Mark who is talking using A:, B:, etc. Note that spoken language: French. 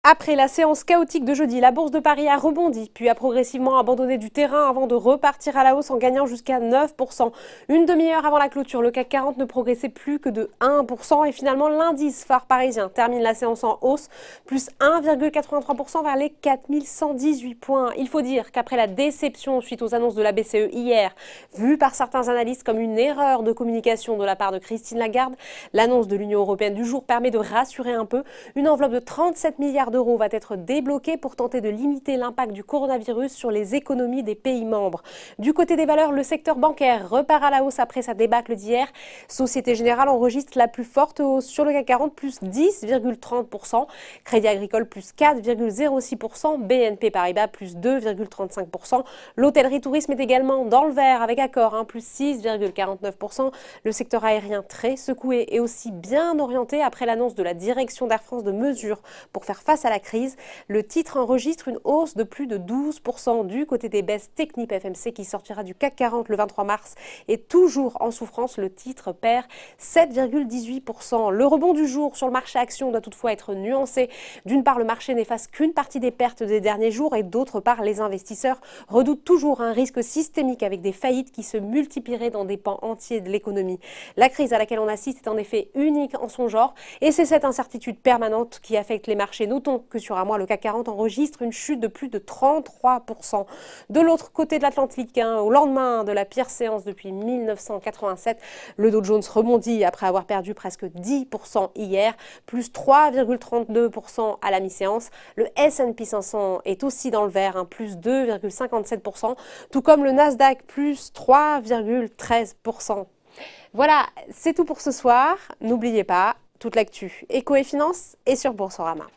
A: Après la séance chaotique de jeudi, la bourse de Paris a rebondi, puis a progressivement abandonné du terrain avant de repartir à la hausse en gagnant jusqu'à 9%. Une demi-heure avant la clôture, le CAC 40 ne progressait plus que de 1% et finalement l'indice phare parisien termine la séance en hausse, plus 1,83% vers les 4118 points. Il faut dire qu'après la déception suite aux annonces de la BCE hier, vue par certains analystes comme une erreur de communication de la part de Christine Lagarde, l'annonce de l'Union européenne du jour permet de rassurer un peu. Une enveloppe de 37 milliards d'euros va être débloqué pour tenter de limiter l'impact du coronavirus sur les économies des pays membres. Du côté des valeurs, le secteur bancaire repart à la hausse après sa débâcle d'hier. Société Générale enregistre la plus forte hausse sur le CAC 40, plus 10,30%. Crédit Agricole, plus 4,06%. BNP Paribas, plus 2,35%. L'hôtellerie tourisme est également dans le vert avec Accor, plus 6,49%. Le secteur aérien très secoué et aussi bien orienté après l'annonce de la direction d'Air France de mesures pour faire face à la crise. Le titre enregistre une hausse de plus de 12% du côté des baisses. Technip FMC qui sortira du CAC 40 le 23 mars est toujours en souffrance. Le titre perd 7,18%. Le rebond du jour sur le marché action doit toutefois être nuancé. D'une part, le marché n'efface qu'une partie des pertes des derniers jours et d'autre part, les investisseurs redoutent toujours un risque systémique avec des faillites qui se multiplieraient dans des pans entiers de l'économie. La crise à laquelle on assiste est en effet unique en son genre et c'est cette incertitude permanente qui affecte les marchés. Notons que sur un mois, le CAC 40 enregistre une chute de plus de 33%. De l'autre côté de l'Atlantique, au lendemain de la pire séance depuis 1987, le Dow Jones rebondit après avoir perdu presque 10% hier, plus 3,32% à la mi-séance. Le S&P 500 est aussi dans le vert, plus 2,57%, tout comme le Nasdaq, plus 3,13%. Voilà, c'est tout pour ce soir. N'oubliez pas, toute l'actu éco et finance est sur Boursorama.